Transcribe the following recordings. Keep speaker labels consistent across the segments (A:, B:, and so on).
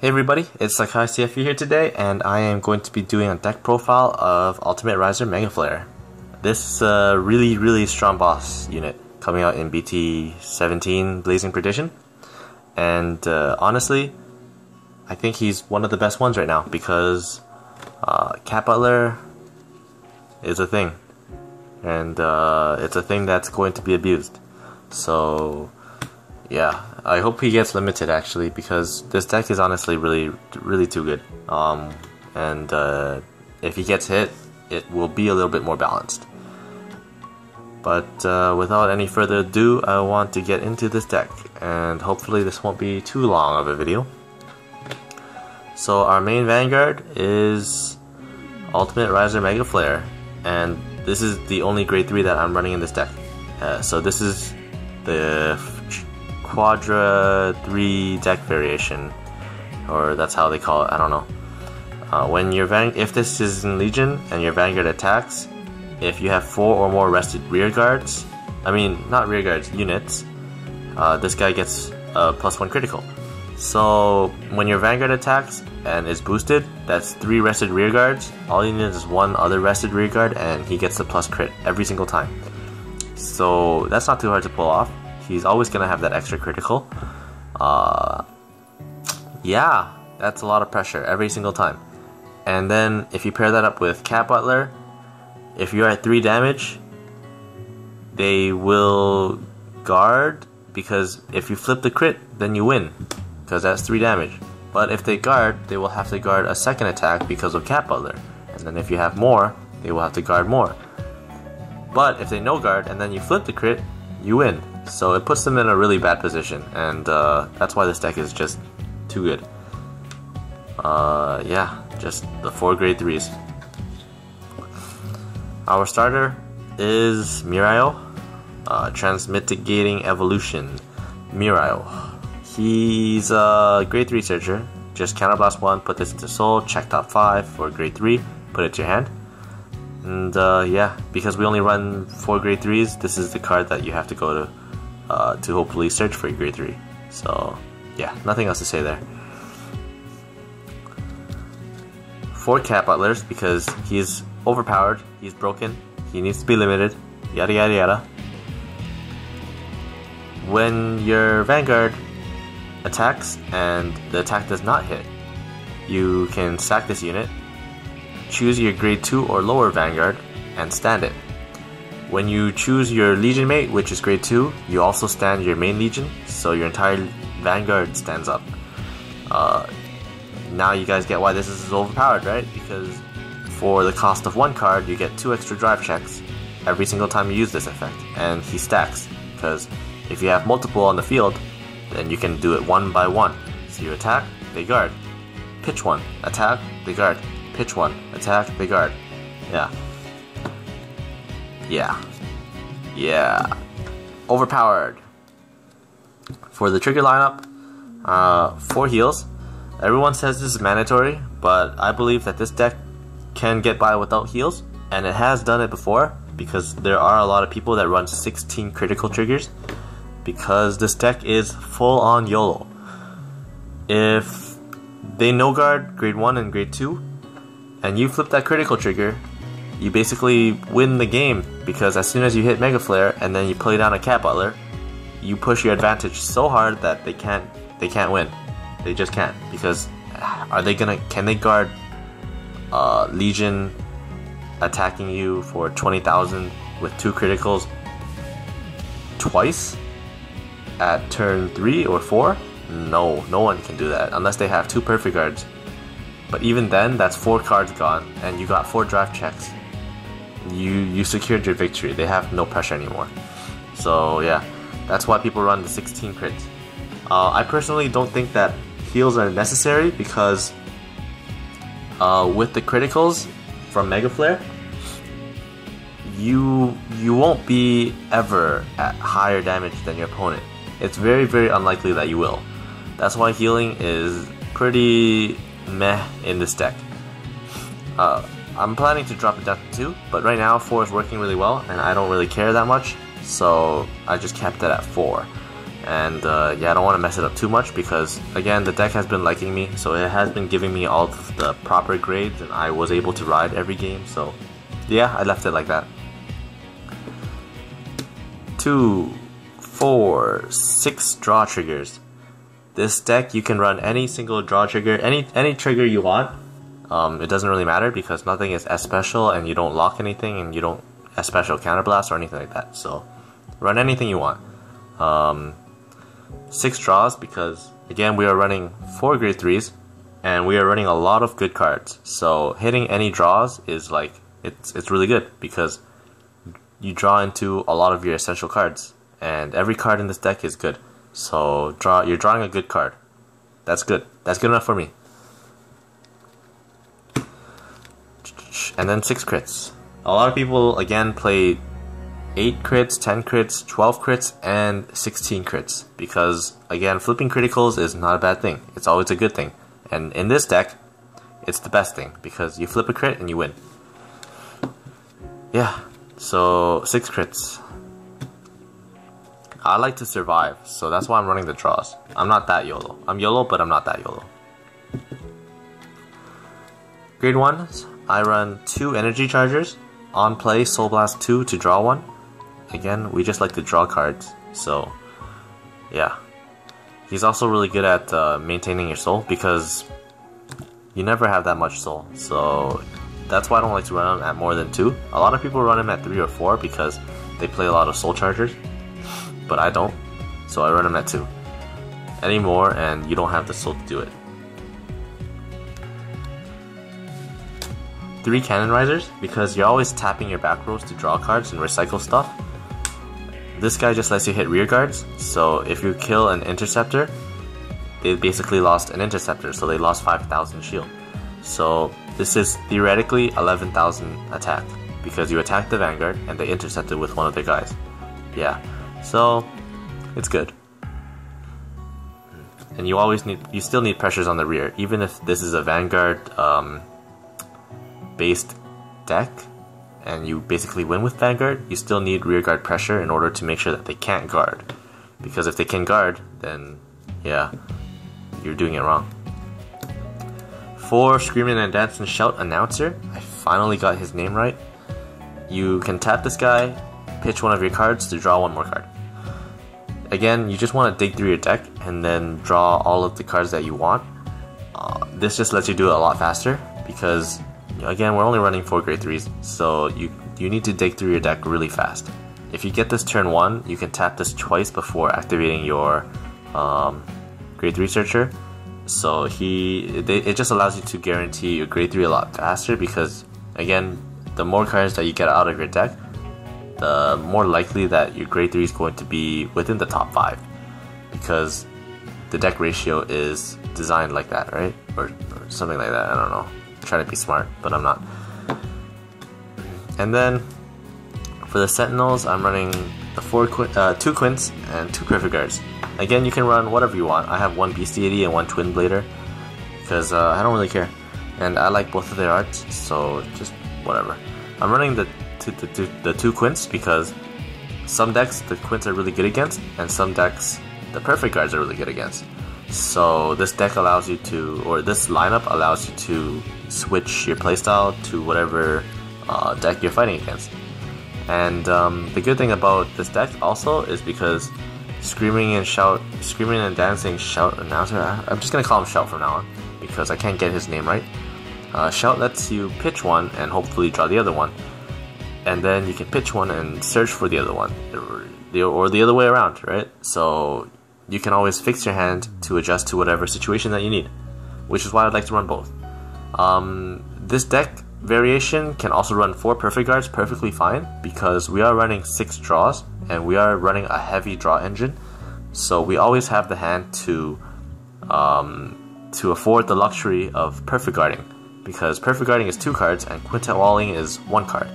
A: Hey everybody, it's SakaeCFV here today, and I am going to be doing a deck profile of Ultimate Riser Mega Flare. This is a really strong boss unit coming out in BT 17 Blazing Perdition, and honestly, I think he's one of the best ones right now because Cat Butler is a thing, and it's a thing that's going to be abused. So yeah, I hope he gets limited actually, because this deck is honestly really too good. If he gets hit, it will be a little bit more balanced. But without any further ado, I want to get into this deck, and hopefully this won't be too long of a video. So our main vanguard is Ultimate Riser Mega Flare, and this is the only grade 3 that I'm running in this deck. So this is the Quadra 3 deck variation, or that's how they call it, I don't know. When your if this is in Legion and your vanguard attacks, if you have 4 or more rested rear guards, not rear guards, units, this guy gets a +1 critical. So when your vanguard attacks and is boosted, that's 3 rested rear guards. All you need is 1 other rested rear guard and he gets the plus crit every single time. So that's not too hard to pull off. He's always gonna have that extra critical. Yeah, that's a lot of pressure every single time. And then if you pair that up with Cat Butler, if you're at 3 damage, they will guard, because if you flip the crit, then you win, because that's 3 damage. But if they guard, they will have to guard a second attack because of Cat Butler. And then if you have more, they will have to guard more. But if they no guard and then you flip the crit, you win. So it puts them in a really bad position, and that's why this deck is just too good. Yeah, just the 4 grade 3s. Our starter is Miraio, Transmitigating Evolution. Miraio. He's a grade 3 searcher. Just counterblast 1, put this into soul, check top 5 for grade 3, put it to your hand. And yeah, because we only run 4 grade 3s, this is the card that you have to go to hopefully search for your grade 3. So yeah, nothing else to say there. 4 Cat Butlers, because he's overpowered, he's broken, he needs to be limited, yada yada yada. When your vanguard attacks and the attack does not hit, you can sack this unit, choose your grade 2 or lower vanguard, and stand it. When you choose your Legion mate, which is grade 2, you also stand your main Legion, so your entire vanguard stands up. Now you guys get why this is overpowered, right? Because for the cost of 1 card, you get 2 extra drive checks every single time you use this effect, and he stacks, because if you have multiple on the field, then you can do it 1 by 1. So you attack, they guard. Pitch 1, attack, they guard. Pitch 1, attack, they guard. Yeah. Overpowered. For the trigger lineup, 4 heals. Everyone says this is mandatory, but I believe that this deck can get by without heals, and it has done it before, because there are a lot of people that run 16 critical triggers, because this deck is full on YOLO. If they no guard grade 1 and grade 2, and you flip that critical trigger, you basically win the game, because as soon as you hit Mega Flare and then you play down a Cat Butler, you push your advantage so hard that they can't win. They just can't, because can they guard Legion attacking you for 20,000 with 2 criticals twice at turn 3 or 4? No one can do that unless they have 2 perfect guards. But even then, that's 4 cards gone, and you got 4 draft checks. You secured your victory. They have no pressure anymore. So yeah, that's why people run the 16 crits. I personally don't think that heals are necessary, because with the criticals from Mega Flare, you won't be ever at higher damage than your opponent. It's very unlikely that you will. That's why healing is pretty meh in this deck. I'm planning to drop it down to 2, but right now 4 is working really well, and I don't really care that much, so I just kept it at 4. And yeah, I don't want to mess it up too much because, again, the deck has been liking me, so it has been giving me all of the proper grades, and I was able to ride every game, so yeah, I left it like that. 2, 4, 6 draw triggers. This deck, you can run any single draw trigger, any trigger you want. It doesn't really matter because nothing is as special, and you don't lock anything, and you don't as special counterblast or anything like that. So run anything you want. 6 draws because, again, we are running 4 grade 3s, and we are running a lot of good cards. So hitting any draws is like, it's really good because you draw into a lot of your essential cards, and every card in this deck is good. So you're drawing a good card. That's good. That's good enough for me. And then 6 crits. A lot of people, again, play 8 crits, 10 crits, 12 crits, and 16 crits. Because, again, flipping criticals is not a bad thing. It's always a good thing. And in this deck, it's the best thing. Because you flip a crit and you win. Yeah, so 6 crits. I like to survive, so that's why I'm running the draws. I'm not that YOLO. I'm YOLO, but I'm not that YOLO. Grade 1s, I run 2 energy chargers. On play, Soul Blast 2 to draw 1. Again, we just like to draw cards, so yeah. He's also really good at maintaining your soul because you never have that much soul. So that's why I don't like to run him at more than 2. A lot of people run him at 3 or 4 because they play a lot of soul chargers. But I don't, so I run him at 2. Any more and you don't have the soul to do it. 3 cannon risers, because you're always tapping your back rows to draw cards and recycle stuff. This guy just lets you hit rear guards, so if you kill an interceptor, they basically lost an interceptor, so they lost 5,000 shield. So this is theoretically 11,000 attack, because you attack the vanguard and they intercepted with one of their guys. Yeah. So it's good, and you still need pressures on the rear, even if this is a vanguard based deck, and you basically win with vanguard. You still need rear guard pressure in order to make sure that they can't guard, because if they can guard, then yeah, you're doing it wrong. 4 Screaming and Dance and Shout Announcer. I finally got his name right. You can tap this guy, pitch one of your cards to draw 1 more card. Again, you just want to dig through your deck and then draw all of the cards that you want. This just lets you do it a lot faster because, again, we're only running 4 grade 3s, so you need to dig through your deck really fast. If you get this turn 1, you can tap this twice before activating your grade 3 searcher. So it just allows you to guarantee your grade 3 a lot faster because, again, the more cards that you get out of your deck, the more likely that your grade 3 is going to be within the top 5, because the deck ratio is designed like that, right? Or something like that, I don't know. I'm trying to be smart, but I'm not. And then for the Sentinels, I'm running the 2 Quints and 2 Perfect Guards. Again, you can run whatever you want. I have 1 Beast Deity and 1 Twin Blader because I don't really care, and I like both of their arts, so just whatever. I'm running the 2 Quints because some decks the Quints are really good against, and some decks the Perfect Guards are really good against. So this deck allows you to, or this lineup allows you to switch your playstyle to whatever deck you're fighting against. And the good thing about this deck also is because Screaming and Dancing Shout Announcer, I'm just gonna call him Shout from now on because I can't get his name right. Shout lets you pitch one and hopefully draw the other one, and then you can pitch one and search for the other one, or the other way around, right? So you can always fix your hand to adjust to whatever situation that you need, which is why I'd like to run both. This deck variation can also run 4 Perfect Guards perfectly fine because we are running 6 draws and we are running a heavy draw engine, so we always have the hand to afford the luxury of Perfect Guarding, because Perfect Guarding is 2 cards and Quintet Walling is 1 card.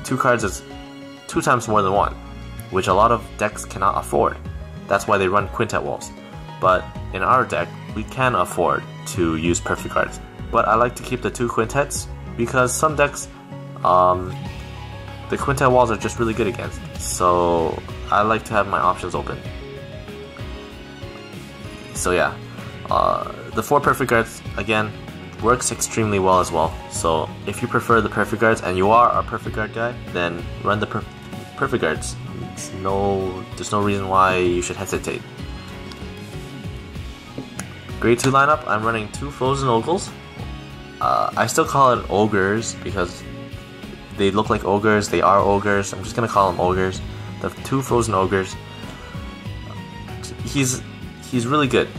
A: 2 cards is 2 times more than 1, which a lot of decks cannot afford. That's why they run Quintet Walls. But in our deck, we can afford to use Perfect Guards. But I like to keep the 2 Quintets because some decks, the Quintet Walls are just really good against. So I like to have my options open. So yeah, the 4 perfect guards again works extremely well as well. So if you prefer the perfect guards and you are a perfect guard guy, then run the perfect guards. There's no reason why you should hesitate. Grade 2 lineup, I'm running 2 frozen ogres. I still call it ogres because they look like ogres, they are ogres. I'm just gonna call them ogres. The 2 frozen ogres. He's really good.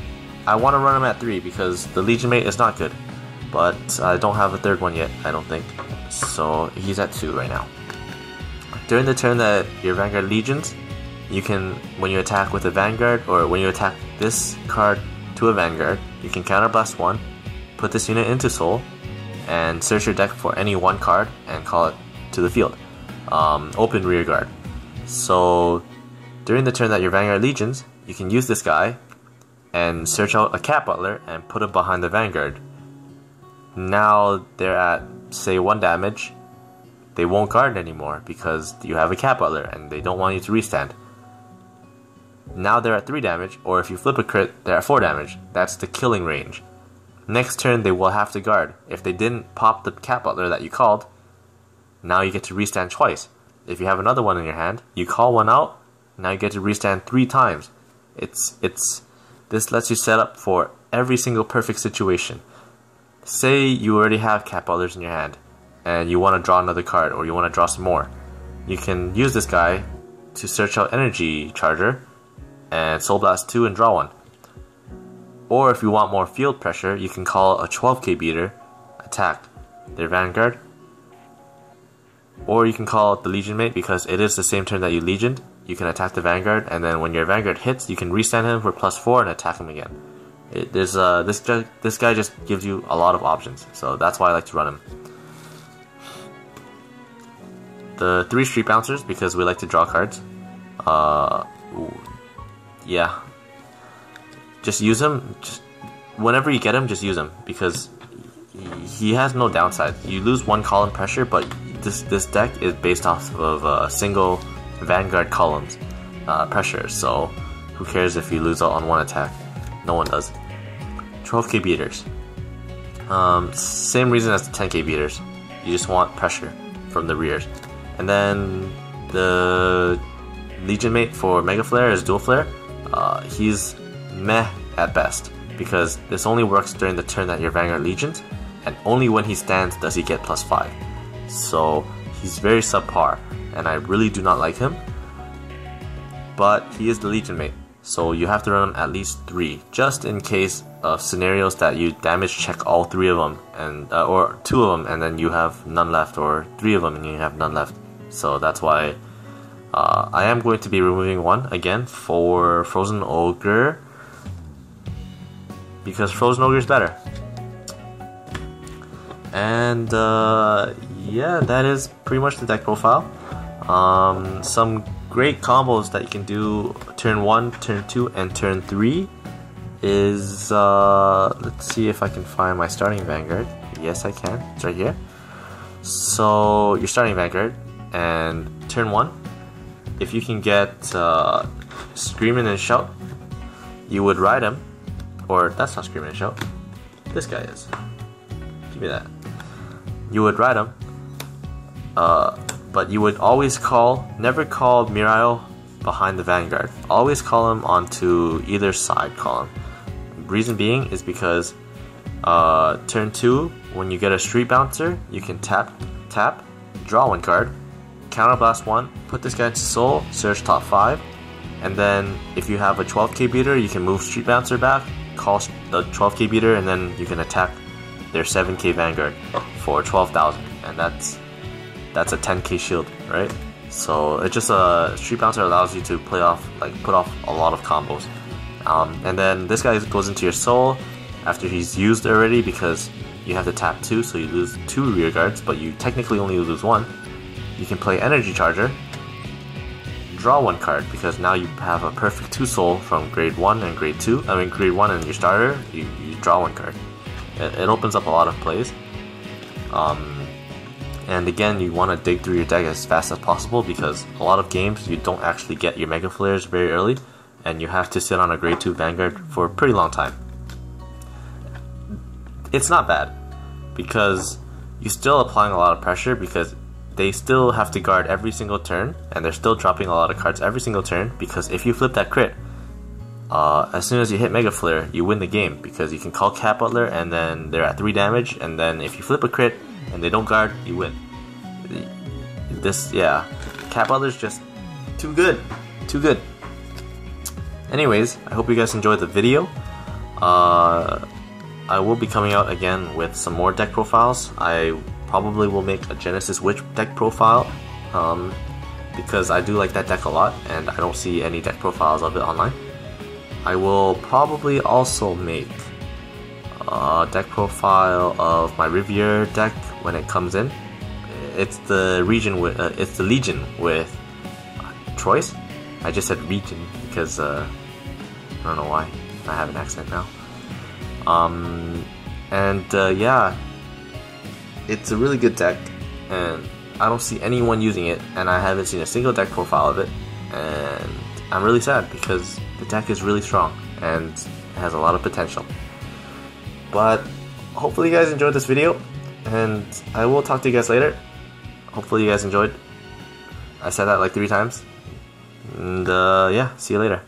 A: I want to run him at 3 because the Legion mate is not good, but I don't have a 3rd one yet, I don't think. So he's at 2 right now. During the turn that your Vanguard Legions, you can, when you attack with a Vanguard, or when you attack this card to a Vanguard, you can counterblast 1, put this unit into Soul, and search your deck for any 1 card and call it to the field. Open rear guard. So during the turn that your Vanguard Legions, you can use this guy and search out a Cat Butler and put it behind the Vanguard. Now they're at, say, 1 damage. They won't guard anymore because you have a Cat Butler and they don't want you to restand. Now they're at 3 damage, or if you flip a crit, they're at 4 damage. That's the killing range. Next turn they will have to guard. If they didn't pop the Cat Butler that you called, now you get to restand twice. If you have another one in your hand, you call one out, now you get to restand 3 times. This lets you set up for every single perfect situation. Say you already have Cat Butlers in your hand, and you want to draw another card, or you want to draw some more. You can use this guy to search out Energy Charger, and Soul Blast 2 and draw 1. Or if you want more field pressure, you can call a 12k beater, attack their Vanguard. Or you can call it the Legion mate because it is the same turn that you Legioned. You can attack the Vanguard, and then when your Vanguard hits, you can restand him for +4 and attack him again. This guy just gives you a lot of options, so that's why I like to run him. The 3 Street Bouncers, because we like to draw cards. Yeah. Just use him. Whenever you get him, just use him, because he has no downside. You lose 1 column pressure, but this deck is based off of single Vanguard columns pressure, so who cares if you lose out on 1 attack? No one does. 12k beaters. Same reason as the 10k beaters. You just want pressure from the rears. And then the Legion mate for Mega Flare is Dual Flare. He's meh at best, because this only works during the turn that your Vanguard Legions, and only when he stands does he get +5. So he's very subpar, and I really do not like him. But he is the Legion mate, so you have to run him at least 3, just in case of scenarios that you damage check all 3 of them, and or 2 of them, and then you have none left, or 3 of them and you have none left. So that's why I am going to be removing 1 again for Frozen Ogre, because Frozen Ogre is better. And yeah, that is pretty much the deck profile. Some great combos that you can do turn 1, turn 2, and turn 3 is, let's see if I can find my starting Vanguard. Yes, I can. It's right here. So your starting Vanguard, and turn 1, if you can get Screamin' and Shout, you would ride him. Or that's not Screamin' and Shout. This guy is. Give me that. You would ride him, but you would always never call Miraio behind the Vanguard. Always call him onto either side column. Reason being is because turn 2, when you get a Street Bouncer, you can tap, draw 1 card, counterblast 1, put this guy into Soul, search top 5, and then if you have a 12k beater, you can move Street Bouncer back, call the 12k beater, and then you can attack their 7k Vanguard for 12,000, and that's a 10k shield, right? So it's just a Street Bouncer allows you to put off a lot of combos. And then this guy goes into your Soul after he's used already, because you have to tap 2, so you lose 2 rear guards, but you technically only lose 1. You can play Energy Charger, draw 1 card, because now you have a perfect 2 Soul from grade 1 and grade 2. I mean grade 1 and your starter, you draw 1 card. It opens up a lot of plays. And again, you want to dig through your deck as fast as possible, because a lot of games you don't actually get your Mega Flares very early, and you have to sit on a grade 2 Vanguard for a pretty long time. It's not bad, because you're still applying a lot of pressure, because they still have to guard every single turn, and they're still dropping a lot of cards every single turn, because if you flip that crit, as soon as you hit Mega Flare, you win the game, because you can call Cat Butler and then they're at 3 damage, and then if you flip a crit and they don't guard, you win. Yeah, Cat Butler's just too good. Too good. Anyways, I hope you guys enjoyed the video. I will be coming out again with some more deck profiles. I probably will make a Genesis Witch deck profile, because I do like that deck a lot, and I don't see any deck profiles of it online. I will probably also make a deck profile of my Riviere deck when it comes in. It's the Legion with Troyes. I just said region because I don't know why. I have an accent now. Yeah, it's a really good deck, and I don't see anyone using it, and I haven't seen a single deck profile of it, and I'm really sad because the deck is really strong and it has a lot of potential. But hopefully you guys enjoyed this video, and I will talk to you guys later. Hopefully you guys enjoyed. I said that like 3 times. And yeah, see you later.